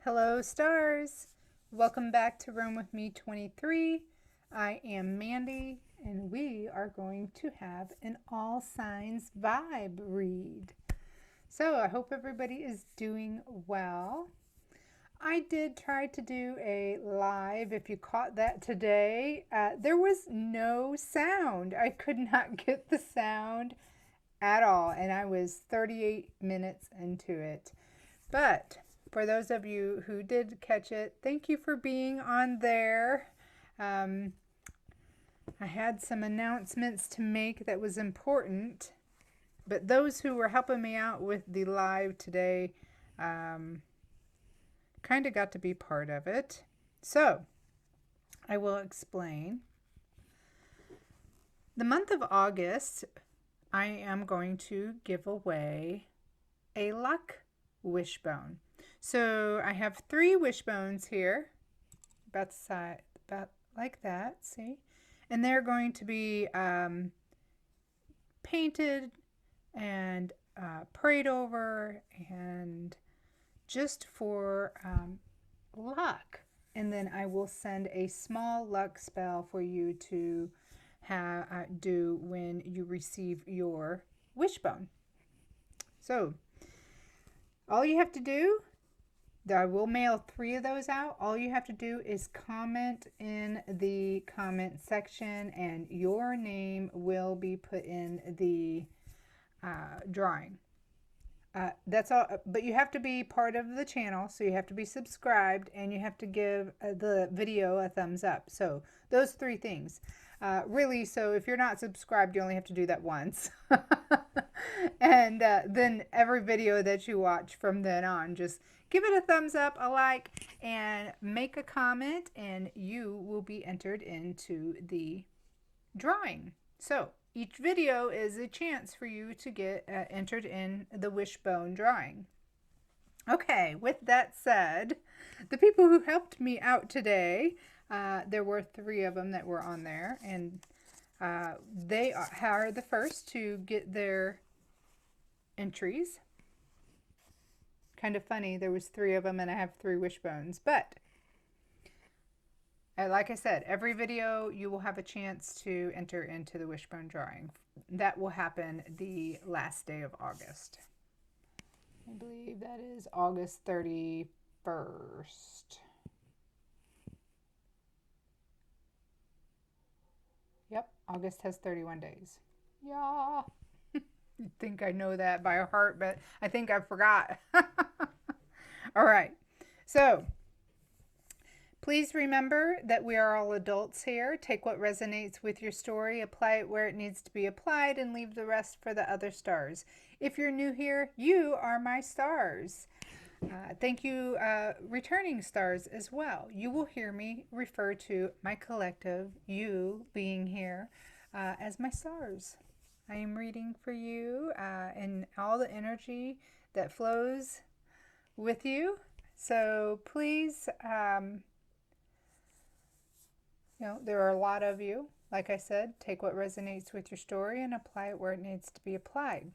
Hello, stars. Welcome back to Room with Me 23. I am Mandy, and we are going to have an all signs vibe read. So, I hope everybody is doing well. I did try to do a live, if you caught that today. There was no sound. I could not get the sound at all, and I was 38 minutes into it. But for those of you who did catch it, thank you for being on there. I had some announcements to make that was important, but those who were helping me out with the live today kind of got to be part of it. So I will explain. The month of August, I am going to give away a luck wishbone. So I have 3 wishbones here, about the size, about like that, see? And they're going to be painted and prayed over and just for luck. And then I will send a small luck spell for you to do when you receive your wishbone. So all you have to do, I will mail 3 of those out. All you have to do is comment in the comment section and your name will be put in the drawing. That's all, but you have to be part of the channel, so you have to be subscribed and you have to give the video a thumbs up. So those 3 things. Really, so if you're not subscribed, you only have to do that once. And then every video that you watch from then on, just give it a thumbs up, a like, and make a comment, and you will be entered into the drawing. So each video is a chance for you to get entered in the wishbone drawing. Okay, with that said, the people who helped me out today, there were 3 of them that were on there, and they are the first to get their entries. Kind of funny, there was 3 of them and I have 3 wishbones, but like I said, every video you will have a chance to enter into the wishbone drawing. That will happen the last day of August. I believe that is August 31st. Yep, August has 31 days. Yeah. You think I know that by heart, but I think I forgot. All right. So please remember that we are all adults here. Take what resonates with your story, apply it where it needs to be applied, and leave the rest for the other stars. If you're new here, you are my stars. Thank you, returning stars as well. You will hear me refer to my collective, you being here, as my stars. I am reading for you and all the energy that flows with you. So please, there are a lot of you. Like I said, take what resonates with your story and apply it where it needs to be applied.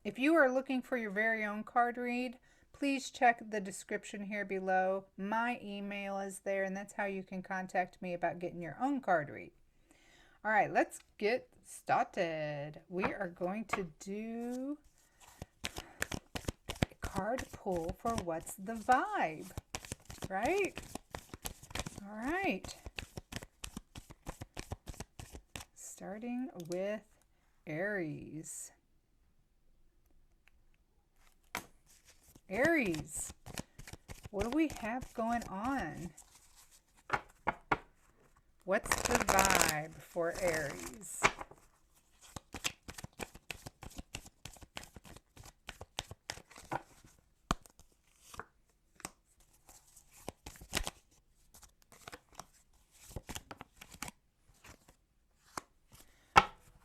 If you are looking for your very own card read, please check the description here below. My email is there, and that's how you can contact me about getting your own card read. All right, let's get started. We are going to do a card pull for what's the vibe, right? All right. Starting with Aries. Aries, what do we have going on? What's the vibe for Aries?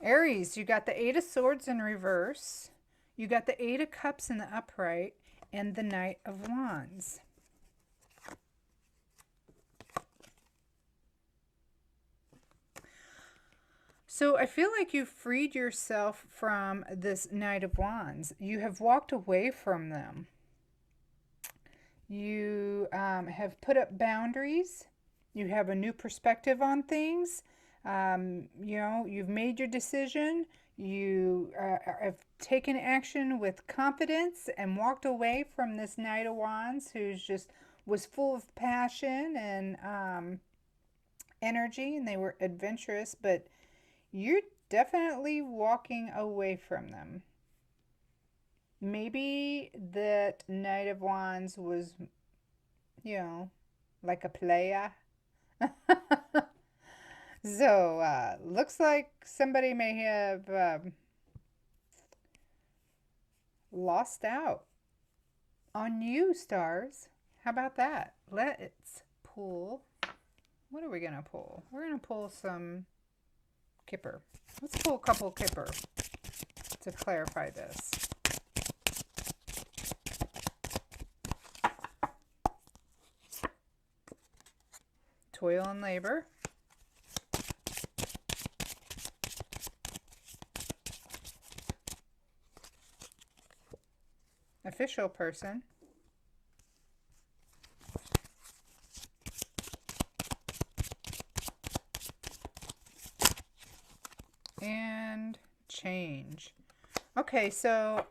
Aries, you got the 8 of Swords in reverse. You got the 8 of Cups in the upright and the Knight of Wands. So I feel like you've freed yourself from this Knight of Wands. You have walked away from them. You have put up boundaries. You have a new perspective on things. You know, you've made your decision. You have taken action with confidence and walked away from this Knight of Wands who's just was full of passion and energy, and they were adventurous, but you're definitely walking away from them. Maybe that Knight of Wands was, you know, like a player. So, looks like somebody may have lost out on you, stars. How about that? Let's pull. What are we going to pull? We're going to pull some Kipper. Let's pull a couple Kipper to clarify this. Toil and labor. Official person. And change. Okay, so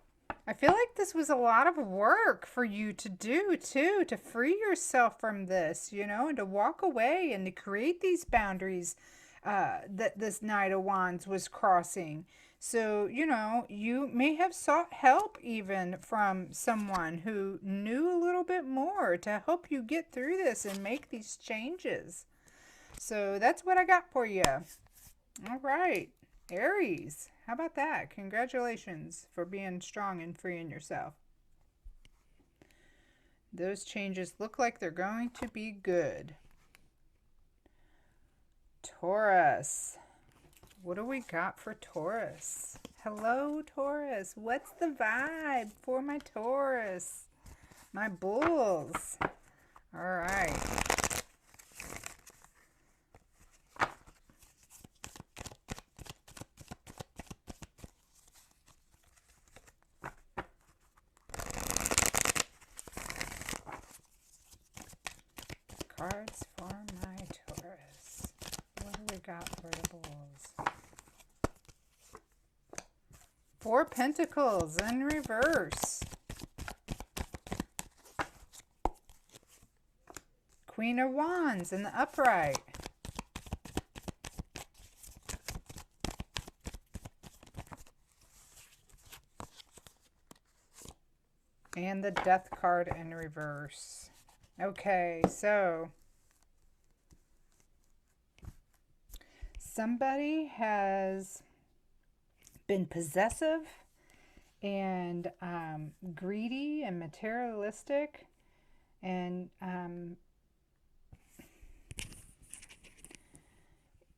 I feel like this was a lot of work for you to do too, to free yourself from this, you know, and to walk away and to create these boundaries that this Knight of Wands was crossing. So, you know, you may have sought help even from someone who knew a little bit more to help you get through this and make these changes. So that's what I got for you. All right, Aries, how about that? Congratulations for being strong and freeing yourself. Those changes look like they're going to be good. Taurus. What do we got for Taurus? Hello, Taurus. What's the vibe for my Taurus? My bulls. All right. Cards for my Taurus. What do we got for the bulls? Four Pentacles in reverse. Queen of Wands in the upright. And the Death card in reverse. Okay, so somebody has been possessive and greedy and materialistic, and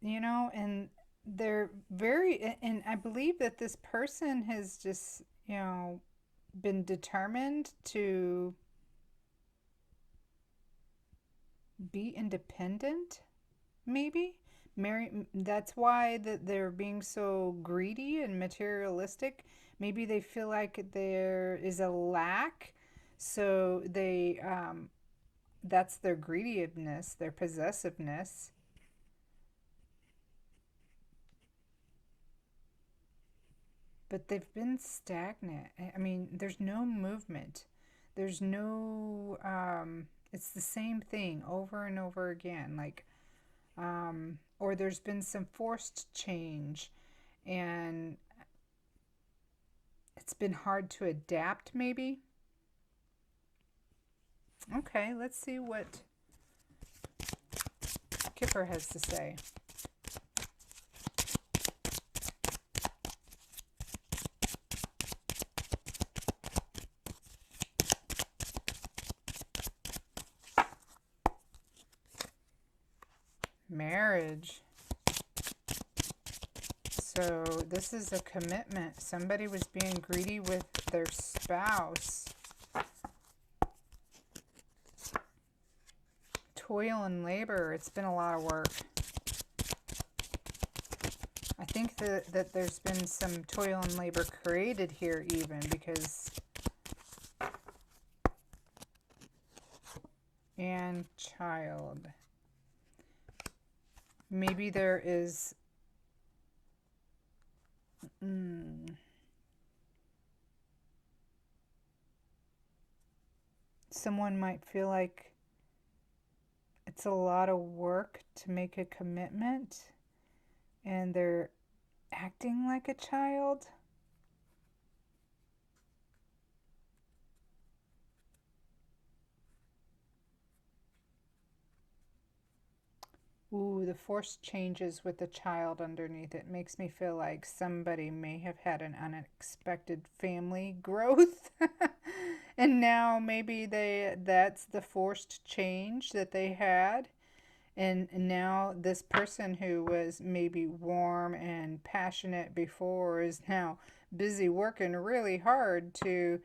you know, and they're very, and I believe that this person has just, you know, been determined to be independent, maybe. That's why that they're being so greedy and materialistic. Maybe they feel like there is a lack, so they that's their greediness, their possessiveness. But they've been stagnant. I mean, there's no movement. There's no it's the same thing over and over again, like or there's been some forced change, and it's been hard to adapt, maybe. Okay, let's see what Kipper has to say. Marriage. So this is a commitment. Somebody was being greedy with their spouse. Toil and labor. It's been a lot of work. I think that there's been some toil and labor created here even, because and child. Maybe there is someone might feel like it's a lot of work to make a commitment and they're acting like a child. Ooh, the forced changes with the child underneath it makes me feel like somebody may have had an unexpected family growth. And now maybe that's the forced change that they had. And now this person who was maybe warm and passionate before is now busy working really hard to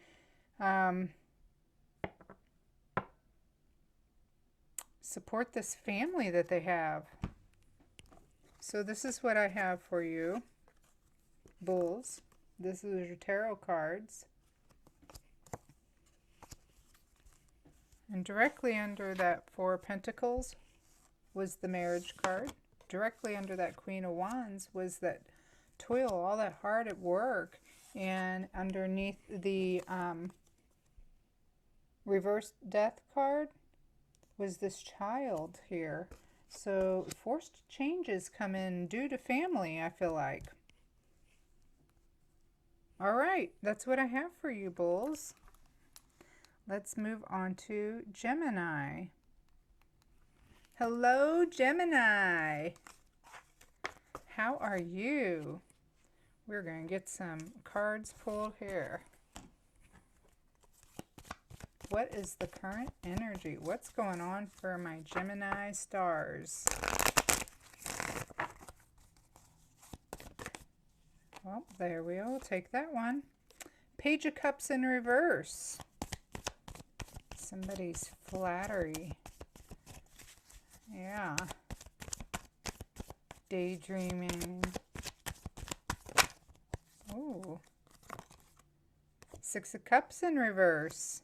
support this family that they have. So this is what I have for you, Bulls. This is your tarot cards. And directly under that Four of Pentacles was the Marriage card. Directly under that Queen of Wands was that toil, all that hard at work. And underneath the reverse Death card was this child here. So forced changes come in due to family, I feel like. All right, that's what I have for you, Bulls. Let's move on to Gemini. Hello, Gemini. How are you? We're going to get some cards pulled here. What is the current energy? What's going on for my Gemini stars? Well, there we go. Take that one. Page of Cups in reverse. Somebody's flattery. Yeah. Daydreaming. Ooh. Six of Cups in reverse.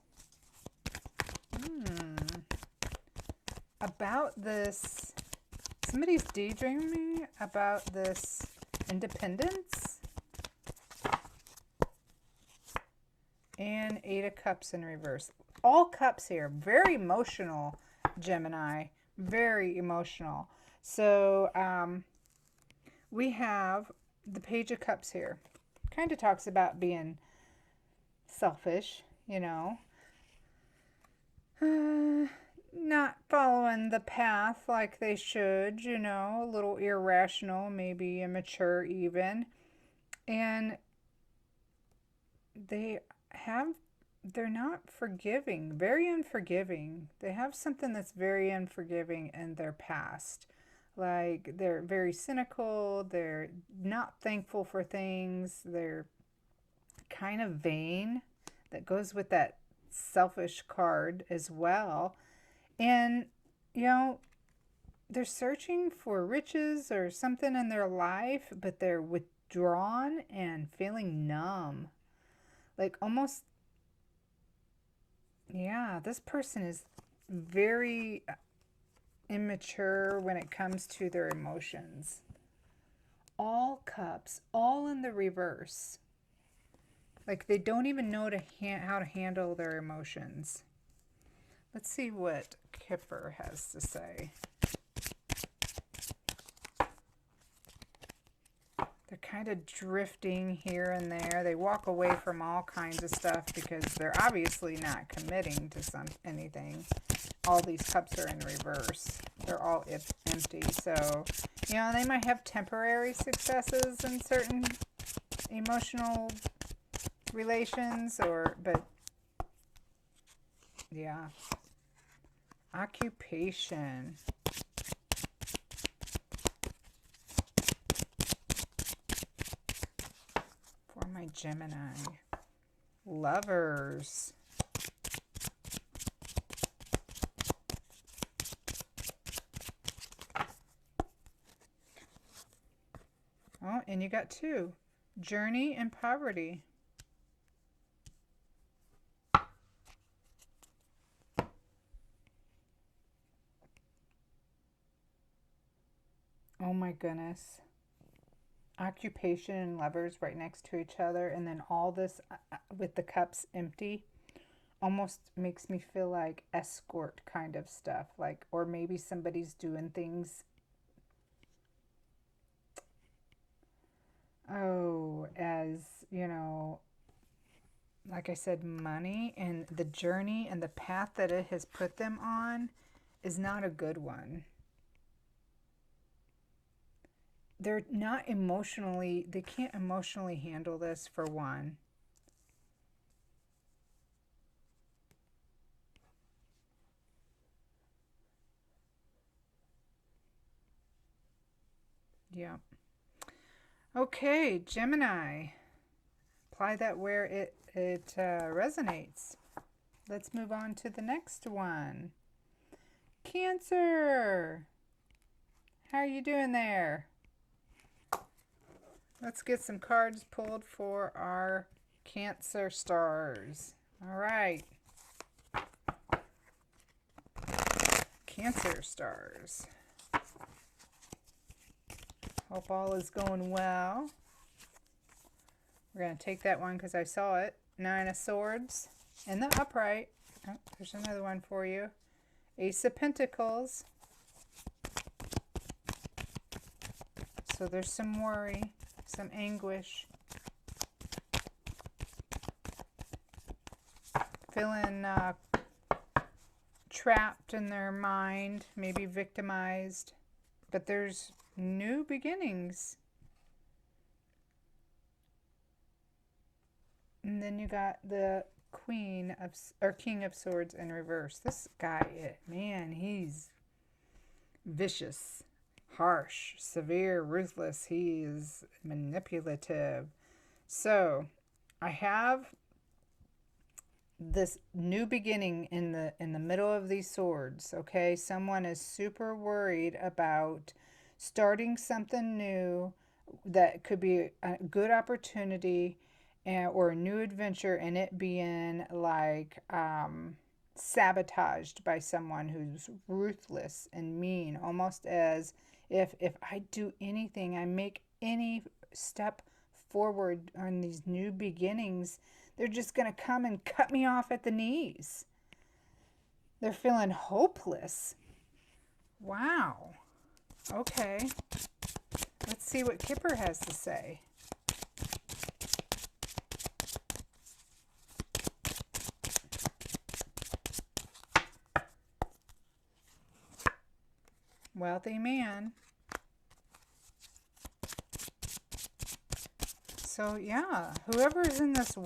About this, somebody's daydreaming about this independence. And Eight of Cups in reverse. All cups here. Very emotional, Gemini. Very emotional. So we have the Page of Cups here. Kind of talks about being selfish, you know. Not following the path like they should, you know, a little irrational, maybe immature even. And they're not forgiving, very unforgiving. They have something that's very unforgiving in their past. Like they're very cynical, they're not thankful for things, they're kind of vain. That goes with that selfish card as well. And, you know, they're searching for riches or something in their life, but they're withdrawn and feeling numb. Like almost, yeah, this person is very immature when it comes to their emotions. All cups, all in the reverse. Like they don't even know how to handle their emotions. Let's see what Kipper has to say. They're kind of drifting here and there. They walk away from all kinds of stuff because they're obviously not committing to anything. All these cups are in reverse. They're all empty. So, you know, they might have temporary successes in certain emotional relations, but yeah. Occupation. For my Gemini. Lovers. Oh, and you got two. Journey and poverty. Oh my goodness. Occupation and lovers right next to each other, and then all this with the cups empty almost makes me feel like escort kind of stuff, like, or maybe somebody's doing things, oh, as you know, like I said, money, and the journey and the path that it has put them on is not a good one. They're not emotionally, they can't emotionally handle this, for one. Yeah. Okay, Gemini. Apply that where it resonates. Let's move on to the next one. Cancer. How are you doing there? Let's get some cards pulled for our Cancer stars. All right. Cancer stars. Hope all is going well. We're going to take that one because I saw it. 9 of Swords in the upright. Oh, there's another one for you. Ace of Pentacles. So there's some worry, some anguish. Feeling trapped in their mind, maybe victimized. But there's new beginnings. And then you got the King of Swords in reverse. This guy, man, he's vicious, harsh, severe, ruthless. He is manipulative. So I have this new beginning in the middle of these swords. Okay, someone is super worried about starting something new that could be a good opportunity, or a new adventure, and it being like sabotaged by someone who's ruthless and mean, almost as if I do anything, I make any step forward on these new beginnings, they're just going to come and cut me off at the knees. They're feeling hopeless. Wow. Okay. Let's see what Kipper has to say. Wealthy man. So yeah, whoever is in this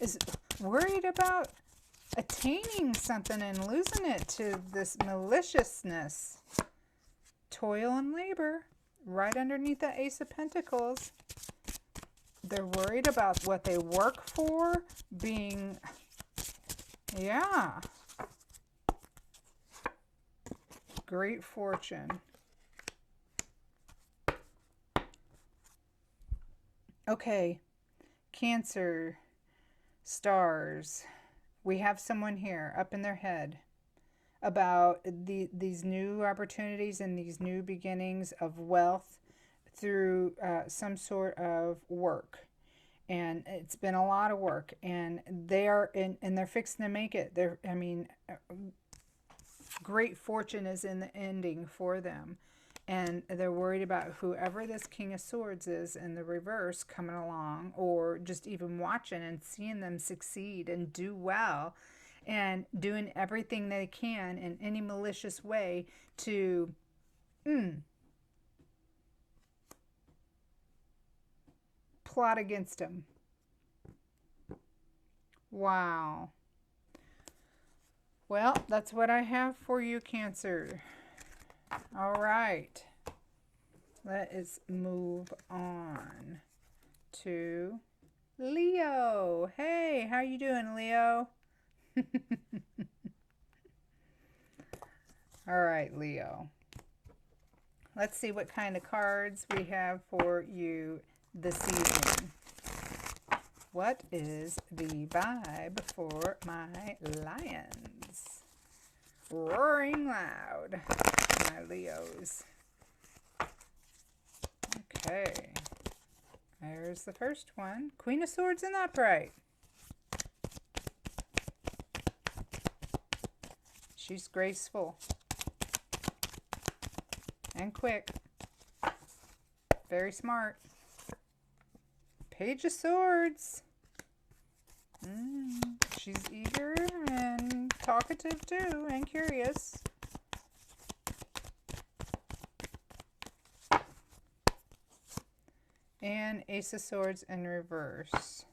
is worried about attaining something and losing it to this maliciousness. Toil and labor, right underneath the Ace of Pentacles. They're worried about what they work for being, yeah. Great fortune. Okay, Cancer stars. We have someone here up in their head about these new opportunities and these new beginnings of wealth through some sort of work. And it's been a lot of work, and they're fixing to make it. Great fortune is in the ending for them. And they're worried about whoever this King of Swords is in the reverse coming along, or just even watching and seeing them succeed and do well, and doing everything they can in any malicious way to plot against them. Wow. Well, that's what I have for you, Cancer. All right. Let us move on to Leo. Hey, how you doing, Leo? All right, Leo. Let's see what kind of cards we have for you this evening. What is the vibe for my lions? Roaring loud, my Leos. Okay. There's the first one. Queen of Swords in the upright. She's graceful and quick. Very smart. Page of Swords. She's eager and talkative too, and curious. And Ace of Swords in reverse.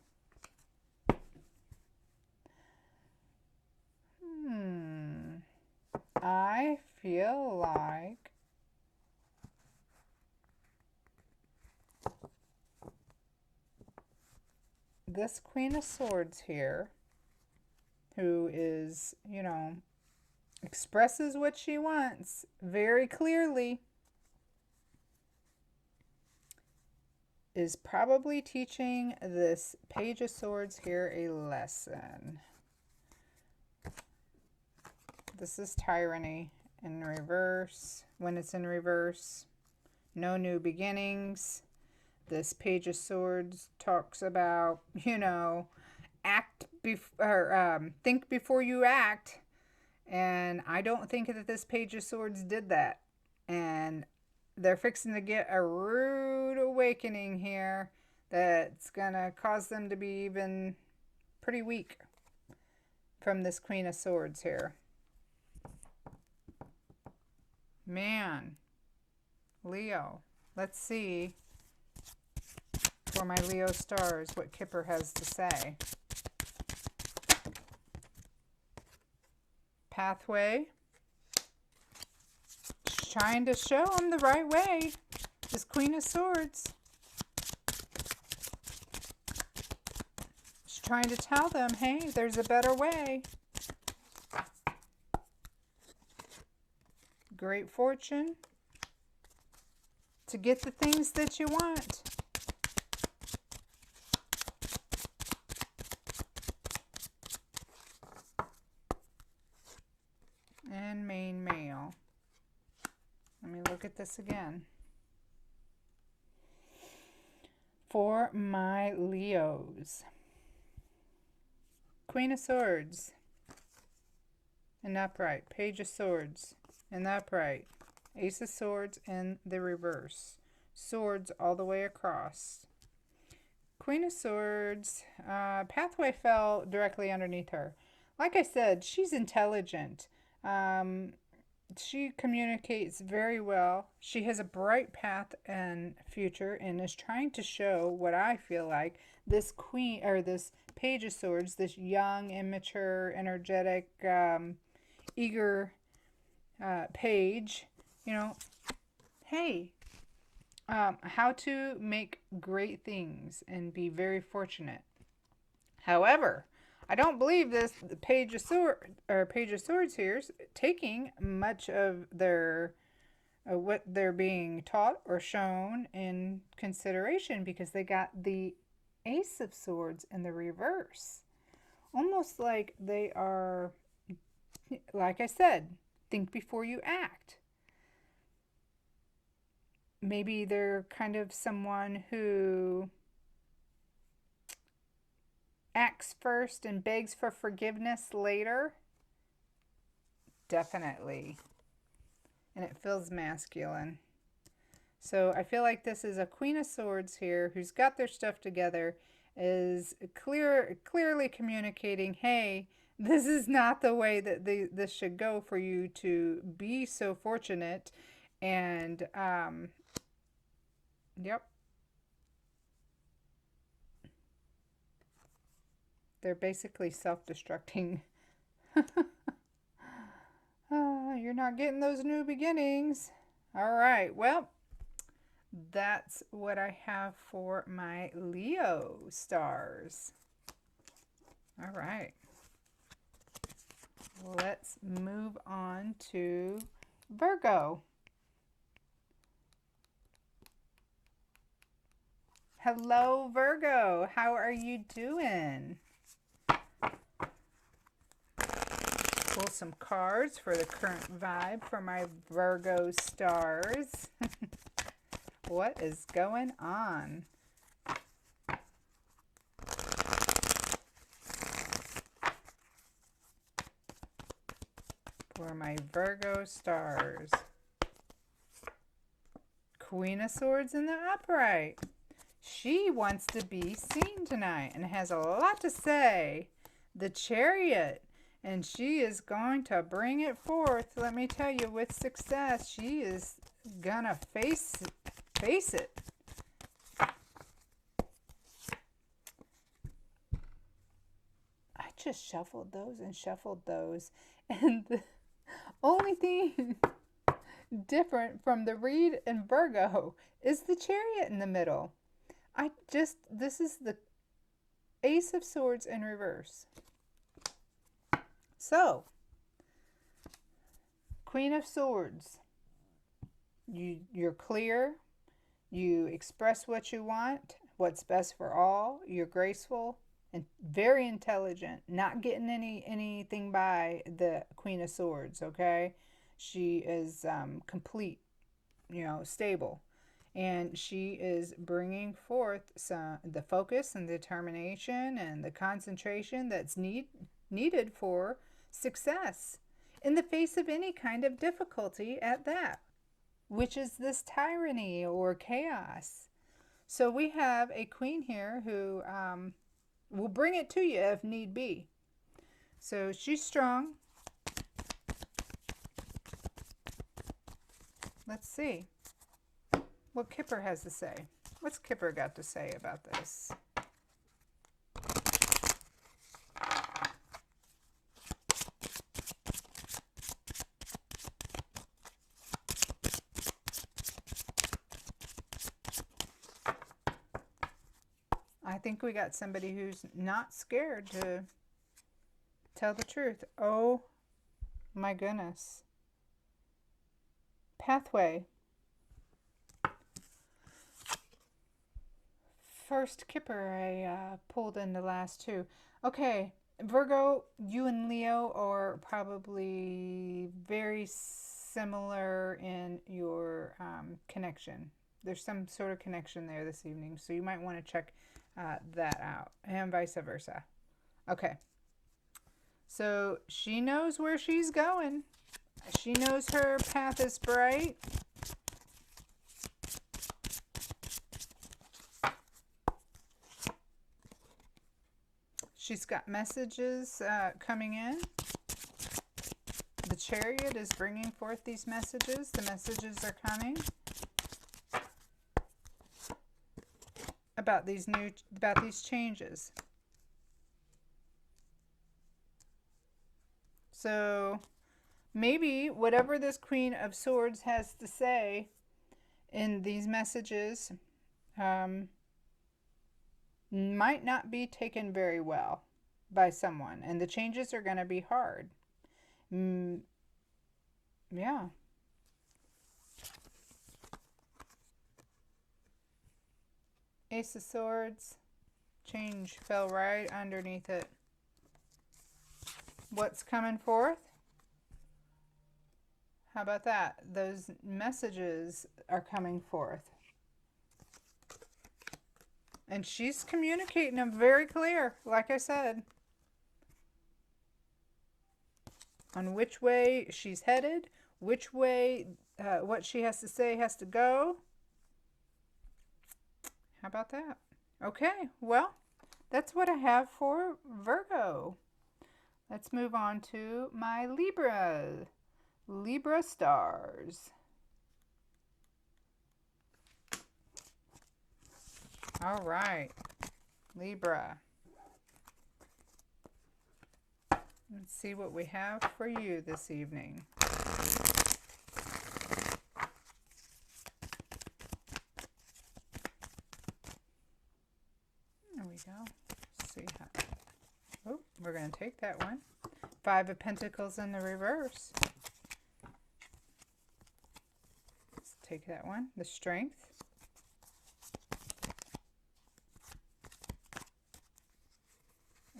I feel like this Queen of Swords here, who is, you know, expresses what she wants very clearly, is probably teaching this Page of Swords here a lesson. This is tyranny in reverse. When it's in reverse, no new beginnings. This Page of Swords talks about, you know, think before you act. And I don't think that this Page of Swords did that. And they're fixing to get a rude awakening here that's going to cause them to be even pretty weak from this Queen of Swords here. Man, Leo, let's see for my Leo stars what Kipper has to say. Pathway. Trying to show them the right way. This Queen of Swords. She's trying to tell them, hey, there's a better way. Great fortune to get the things that you want. And main male. Let me look at this again. For my Leos. Queen of Swords in upright. Page of Swords in the upright. Ace of Swords in the reverse. Swords all the way across. Queen of Swords. Pathway fell directly underneath her. Like I said, she's intelligent. She communicates very well. She has a bright path and future and is trying to show what I feel like this queen or this Page of Swords, this young, immature, energetic, eager page, you know, hey, how to make great things and be very fortunate. However, I don't believe this Page of Swords here is taking much of their what they're being taught or shown in consideration, because they got the Ace of Swords in the reverse. Almost like they are, like I said, think before you act. Maybe they're kind of someone who acts first and begs for forgiveness later. Definitely. And it feels masculine. So I feel like this is a Queen of Swords here who's got their stuff together, is clearly communicating, hey, this is not the way that this should go for you to be so fortunate. And, yep. They're basically self-destructing. You're not getting those new beginnings. All right, well, that's what I have for my Leo stars. All right. Let's move on to Virgo. Hello, Virgo. How are you doing? Pull some cards for the current vibe for my Virgo stars. What is going on? For my Virgo stars. Queen of Swords in the upright. She wants to be seen tonight and has a lot to say. The Chariot. And she is going to bring it forth. Let me tell you, with success, she is gonna face it. I just shuffled those and shuffled those. And the only thing different from the read in Virgo is the Chariot in the middle. This is the Ace of Swords in reverse. So, Queen of Swords, you're clear, you express what you want, what's best for all, you're graceful and very intelligent, not getting anything by the Queen of Swords, okay? She is complete, stable. And she is bringing forth the focus and determination and the concentration that's needed for success in the face of any kind of difficulty at that, which is this tyranny or chaos. So we have a queen here who will bring it to you if need be. So she's strong. Let's see what Kipper has to say. What's Kipper got to say about this? I think we got somebody who's not scared to tell the truth. Oh my goodness. Pathway. First Kipper I pulled in the last two. Okay, Virgo, you and Leo are probably very similar in your connection. There's some sort of connection there this evening, so you might want to check that out, and vice versa. Okay, so she knows where she's going. She knows her path is bright. She's got messages coming in. The Chariot is bringing forth these messages. The messages are coming about these changes. So maybe whatever this Queen of Swords has to say in these messages might not be taken very well by someone, and the changes are going to be hard. Yeah. Ace of Swords. Change fell right underneath it. What's coming forth? How about that? Those messages are coming forth. And she's communicating them very clear, like I said, on which way she's headed, which way what she has to say has to go. How about that? Okay, well, that's what I have for Virgo. Let's move on to my Libra stars. All right, Libra. Let's see what we have for you this evening. There we go. Let's see how. Oh, we're going to take that one. Five of Pentacles in the reverse. Let's take that one. The Strength.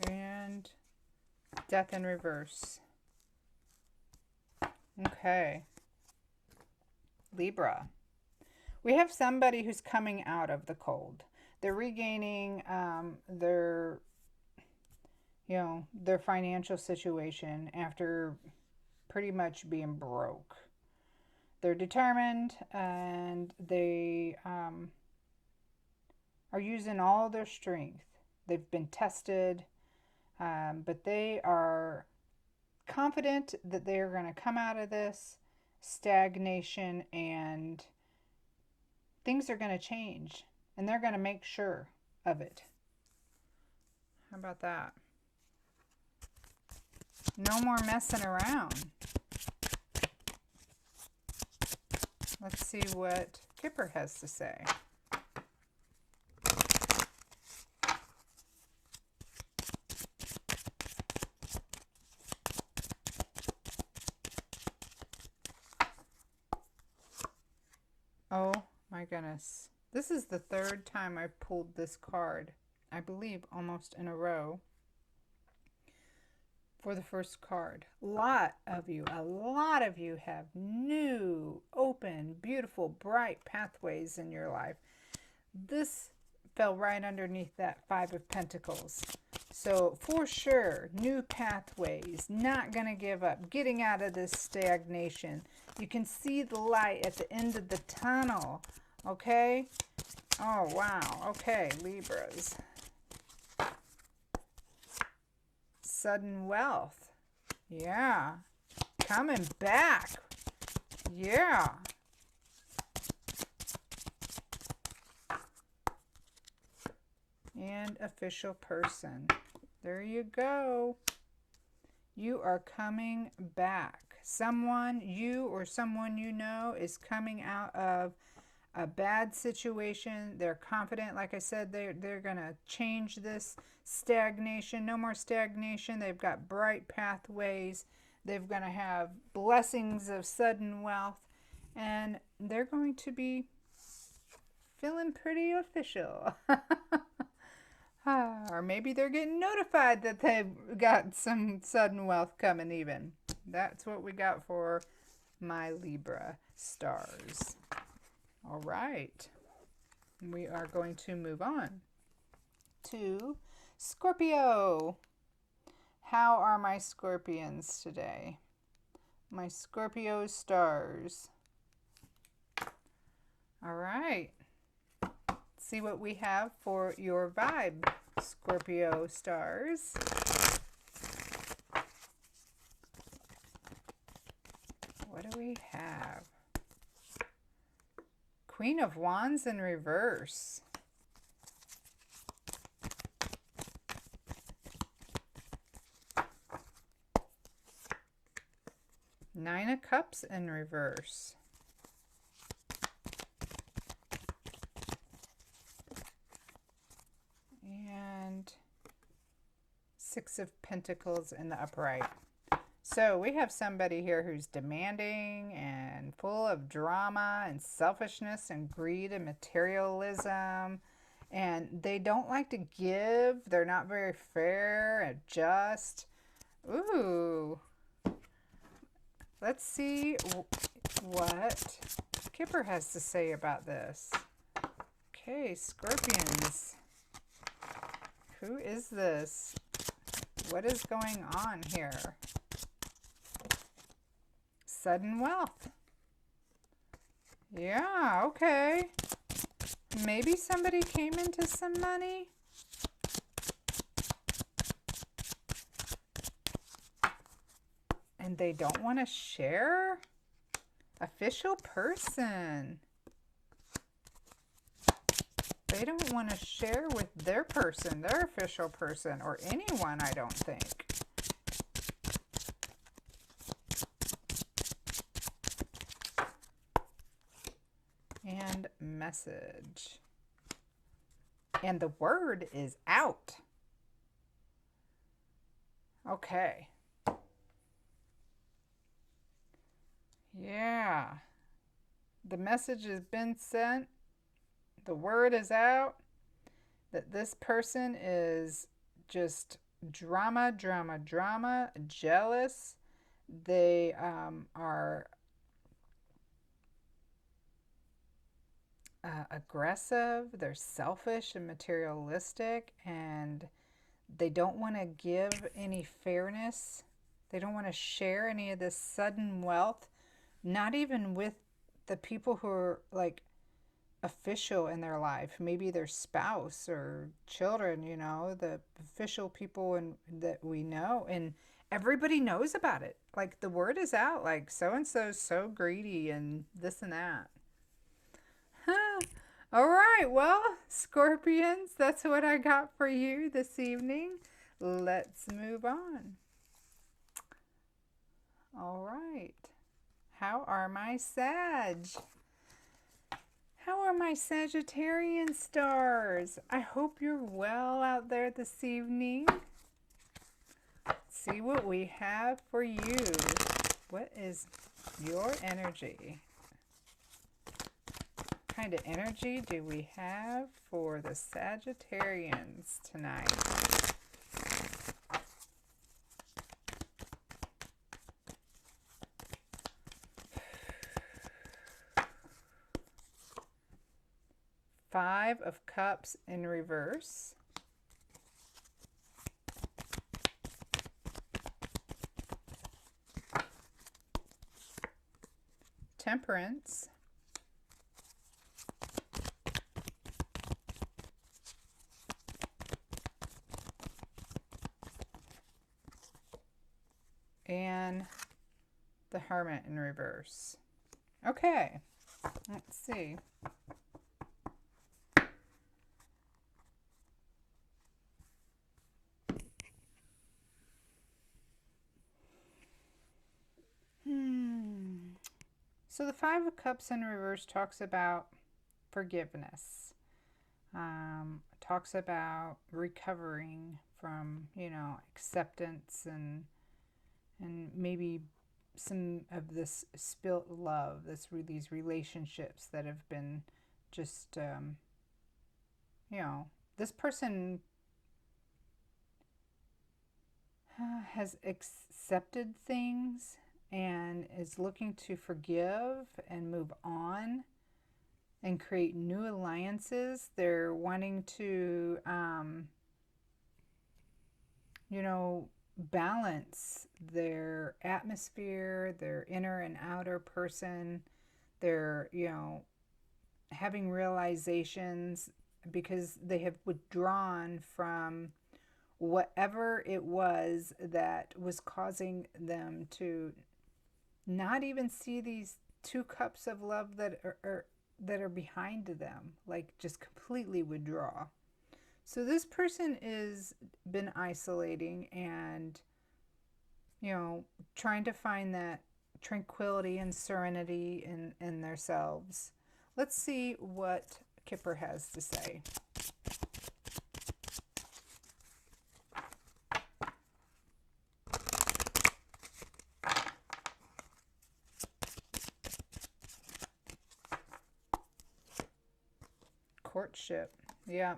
And Death in reverse. Okay. Libra. We have somebody who's coming out of the cold. They're regaining their, their financial situation after pretty much being broke. They're determined, and they are using all their strength. They've been tested, but they are confident that they are going to come out of this stagnation and things are going to change, and they're going to make sure of it. How about that? No more messing around. Let's see what Kipper has to say. Oh my goodness. This is the third time I've pulled this card, I believe almost in a row, for the first card. A lot of you have new, open, beautiful, bright pathways in your life. This fell right underneath that Five of Pentacles. So for sure, new pathways, not going to give up, getting out of this stagnation. You can see the light at the end of the tunnel, okay? Oh, wow. Okay, Libras. Sudden wealth. Yeah. Coming back. Yeah. And official person. There you go. You are coming back. Someone, you or someone you know, is coming out of a bad situation. They're confident. Like I said, they're going to change this stagnation. No more stagnation. They've got bright pathways. They're going to have blessings of sudden wealth. And they're going to be feeling pretty official. Or maybe they're getting notified that they've got some sudden wealth coming even. That's what we got for my Libra stars. All right. We are going to move on to Scorpio. How are my Scorpions today? My Scorpio stars. All right. See what we have for your vibe, Scorpio stars. What do we have? Queen of Wands in reverse. Nine of Cups in reverse. And Six of Pentacles in the upright. So we have somebody here who's demanding and full of drama and selfishness and greed and materialism. And they don't like to give. They're not very fair and just. Ooh. Let's see what Kipper has to say about this. Okay, Scorpions. Who is this? What is going on here? Sudden wealth. Yeah, okay. Maybe somebody came into some money. And they don't want to share? Official person. They don't want to share with their person, their official person, or anyone, I don't think. And message. And the word is out. Okay. Yeah. The message has been sent. The word is out that this person is just drama, jealous. They are aggressive, they're selfish and materialistic, and they don't want to give any fairness. They don't want to share any of this sudden wealth, not even with the people who are like official in their life, maybe their spouse or children, you know, the official people that we know, and everybody knows about it. Like the word is out, like so and so's so greedy and this and that. All right, well, Scorpions, that's what I got for you this evening. Let's move on. All right. How are my Sag? How are my Sagittarian stars? I hope you're well out there this evening. Let's see what we have for you. What is your energy? What kind of energy do we have for the Sagittarians tonight? Five of Cups in reverse. Temperance. And the Hermit in reverse. Okay, let's see. So the Five of Cups in reverse talks about forgiveness. Talks about recovering from, you know, acceptance and maybe some of this spilt love, these relationships that have been just, you know, this person has accepted things and is looking to forgive and move on and create new alliances. They're wanting to, you know, balance their atmosphere, their inner and outer person. They're, you know, having realizations because they have withdrawn from whatever it was that was causing them to not even see these two cups of love that are behind them, like just completely withdraw. So this person is been isolating and, you know, trying to find that tranquility and serenity in themselves. Let's see what Kipper has to say. Courtship. Yeah,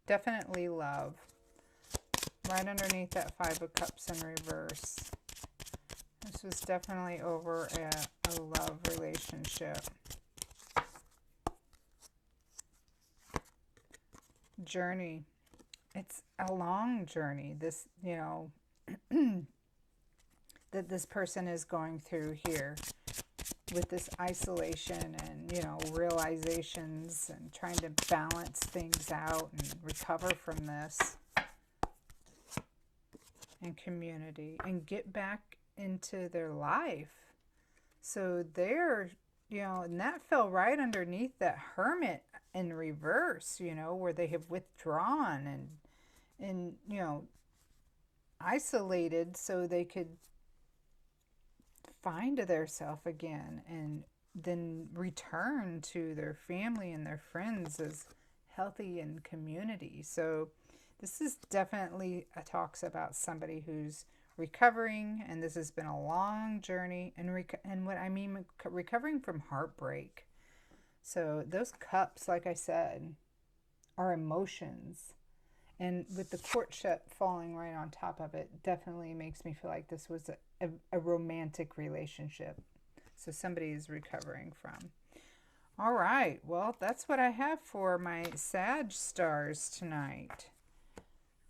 definitely love. Right underneath that Five of Cups in reverse. This was definitely over a love relationship. Journey. It's a long journey. This, you know, that this person is going through here with this isolation and, you know, realizations and trying to balance things out and recover from this, and community and get back into their life. So they're, you know, and that fell right underneath that Hermit in reverse, you know, where they have withdrawn and you know, isolated so they could find their self again and then return to their family and their friends as healthy in community. So this is definitely talks about somebody who's recovering, and this has been a long journey, and what I mean recovering from heartbreak. So those cups, like I said, are emotions. And with the courtship falling right on top of it, definitely makes me feel like this was a romantic relationship. So somebody is recovering from. All right, well, that's what I have for my Sag stars tonight.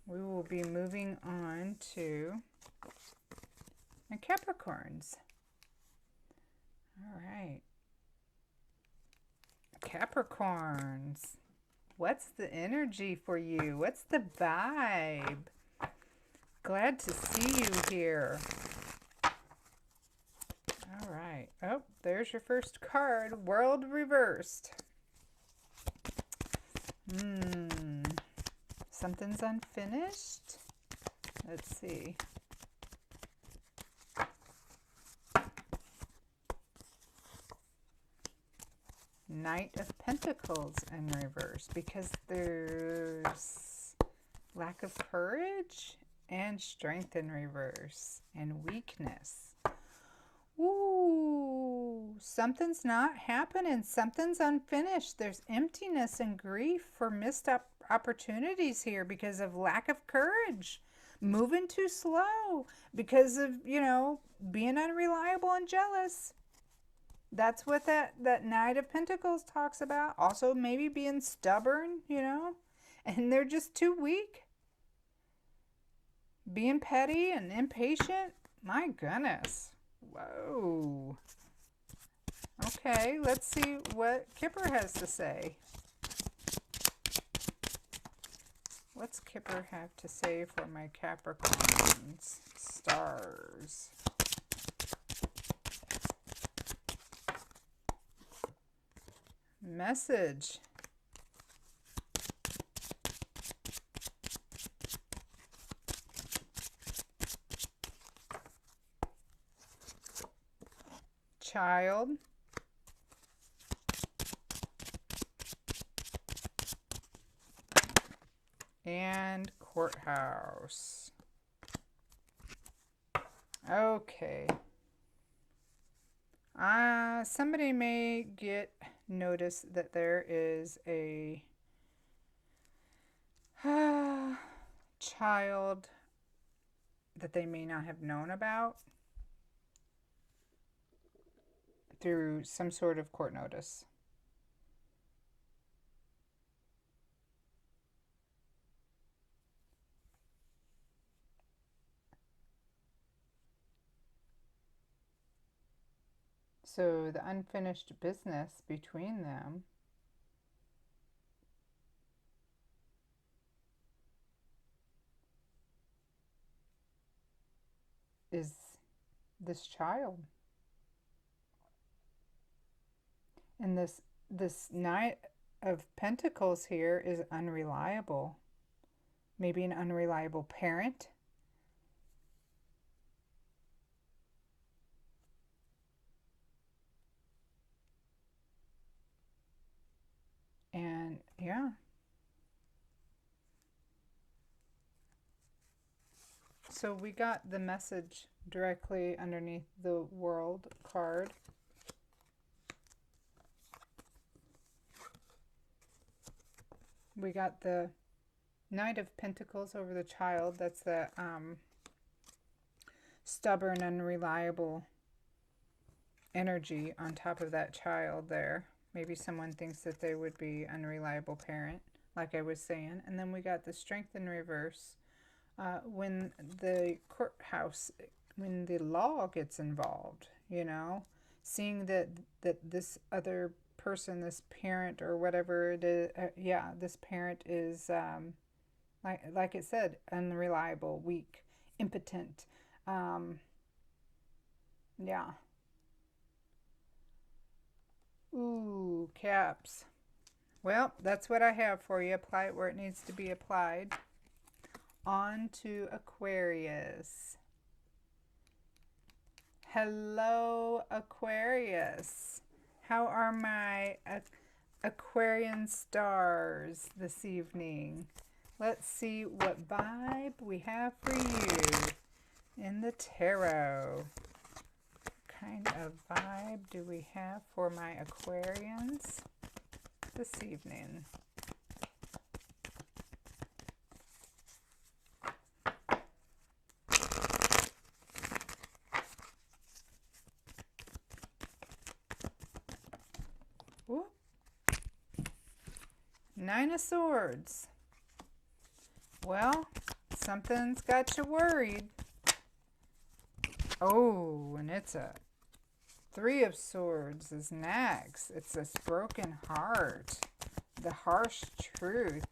We will be moving on to my Capricorns. All right. Capricorns. What's the energy for you? What's the vibe? Glad to see you here. All right. Oh, there's your first card. World reversed. Something's unfinished. Let's see. Knight of Pentacles in reverse, because there's lack of courage and strength in reverse and weakness. Ooh, something's not happening. Something's unfinished. There's emptiness and grief for missed opportunities here because of lack of courage. Moving too slow because of, you know, being unreliable and jealous. That's what that Knight of Pentacles talks about. Also, maybe being stubborn, you know, and they're just too weak. Being petty and impatient. My goodness. Whoa. Okay, let's see what Kipper has to say. What's Kipper have to say for my Capricorns stars? Message. Child. And courthouse. Okay. Somebody may get notice that there is a child that they may not have known about through some sort of court notice. So the unfinished business between them is this child. And this Knight of Pentacles here is unreliable. Maybe an unreliable parent. And yeah. So we got the message directly underneath the World card. We got the Knight of Pentacles over the child. That's the stubborn, unreliable energy on top of that child there. Maybe someone thinks that they would be unreliable parent, like I was saying. And then we got the Strength in reverse. When the courthouse, when the law gets involved, you know, seeing that this other person, this parent or whatever it is, this parent is, like it said, unreliable, weak, impotent. Yeah. Ooh, caps. Well, that's what I have for you. Apply it where it needs to be applied. On to Aquarius. Hello, Aquarius. How are my Aquarian stars this evening? Let's see what vibe we have for you in the tarot. What kind of vibe do we have for my Aquarians this evening? Whoop. Nine of Swords. Well, something's got you worried. Oh, and it's a Three of Swords is next. It's this broken heart. The harsh truth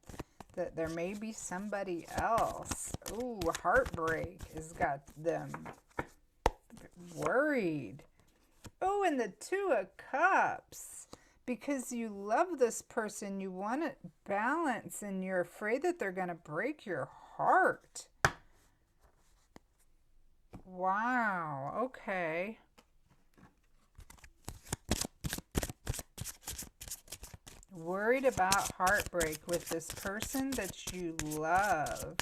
that there may be somebody else. Ooh, heartbreak has got them worried. Oh, and the Two of Cups. Because you love this person, you want it balance, and you're afraid that they're going to break your heart. Wow, okay. Worried about heartbreak with this person that you love,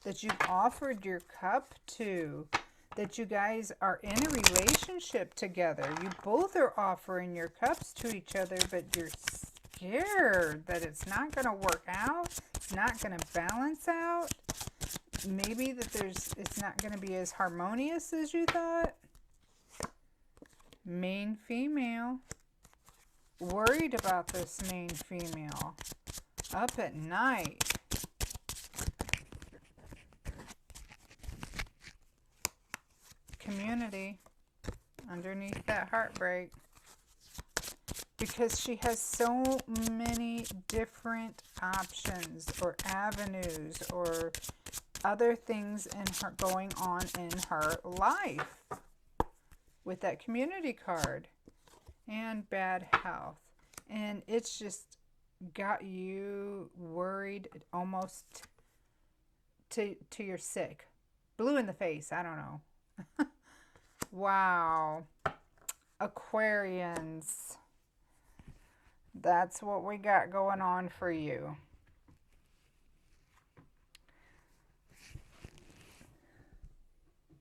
that you've offered your cup to, that you guys are in a relationship together. You both are offering your cups to each other, but you're scared that it's not going to work out. It's not going to balance out. Maybe that it's not going to be as harmonious as you thought. Main female. Worried about this main female. Up at night. Community. Underneath that heartbreak. Because she has so many different options or avenues or other things going on in her life. With that community card. And bad health. And it's just got you worried almost to you're sick. Blue in the face. I don't know. Wow. Aquarians. That's what we got going on for you.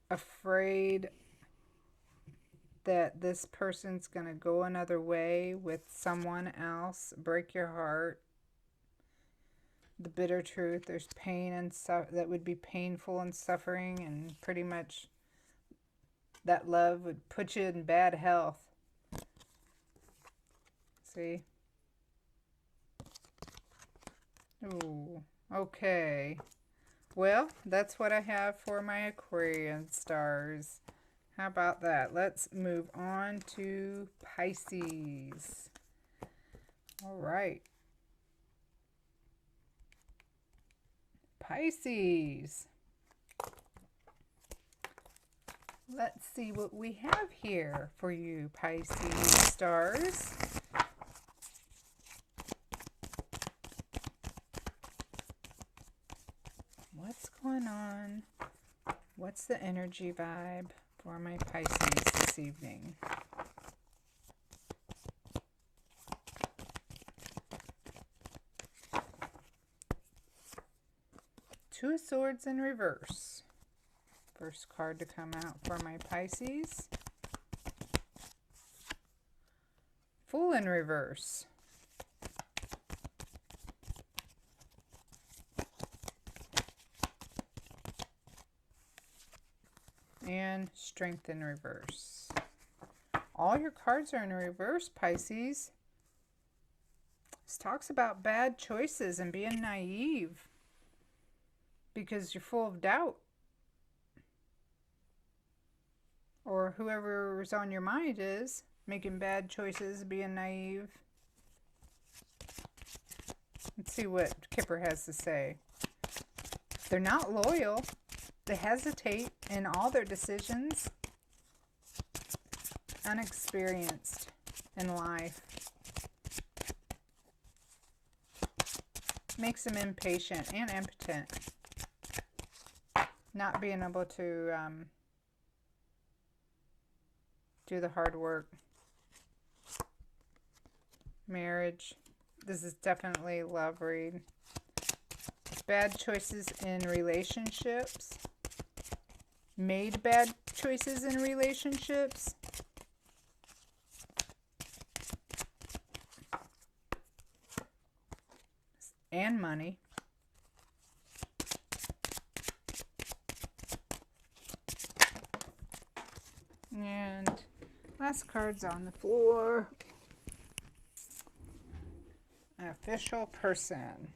Afraid that this person's going to go another way with someone else, break your heart. The bitter truth, there's pain and that would be painful and suffering, and pretty much that love would put you in bad health. See? Ooh, okay. Well, that's what I have for my Aquarian stars. How about that? Let's move on to Pisces. All right. Pisces. Let's see what we have here for you, Pisces stars. What's going on? What's the energy vibe for my Pisces this evening? Two of Swords in reverse. First card to come out for my Pisces. Fool in reverse. And Strength in reverse. All your cards are in reverse, Pisces. This talks about bad choices and being naive because you're full of doubt. Or whoever's on your mind is making bad choices, being naive. Let's see what Kipper has to say. They're not loyal. They hesitate in all their decisions. Unexperienced in life. Makes them impatient and impotent. Not being able to do the hard work. Marriage. This is definitely love read. Bad choices in relationships. Made bad choices in relationships. And money. And last card's on the floor. A official person.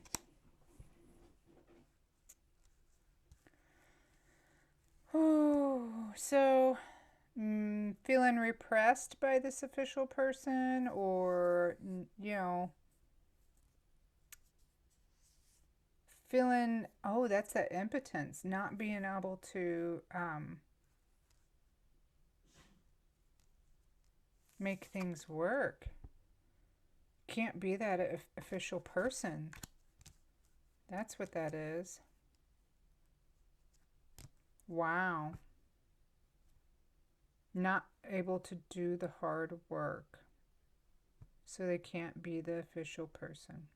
Oh, so feeling repressed by this official person, or, you know, feeling, oh, that's that impotence, not being able to make things work. Can't be that official person. That's what that is. Wow. Not able to do the hard work. So they can't be the official person.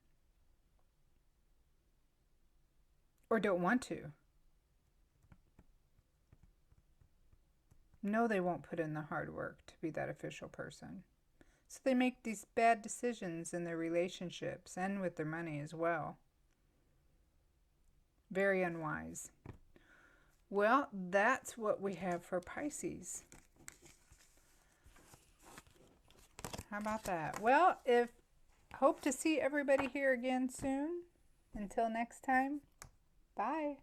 Or don't want to. No, they won't put in the hard work to be that official person. So they make these bad decisions in their relationships and with their money as well. Very unwise. Well, that's what we have for Pisces. How about that? Well, hope to see everybody here again soon. Until next time, bye.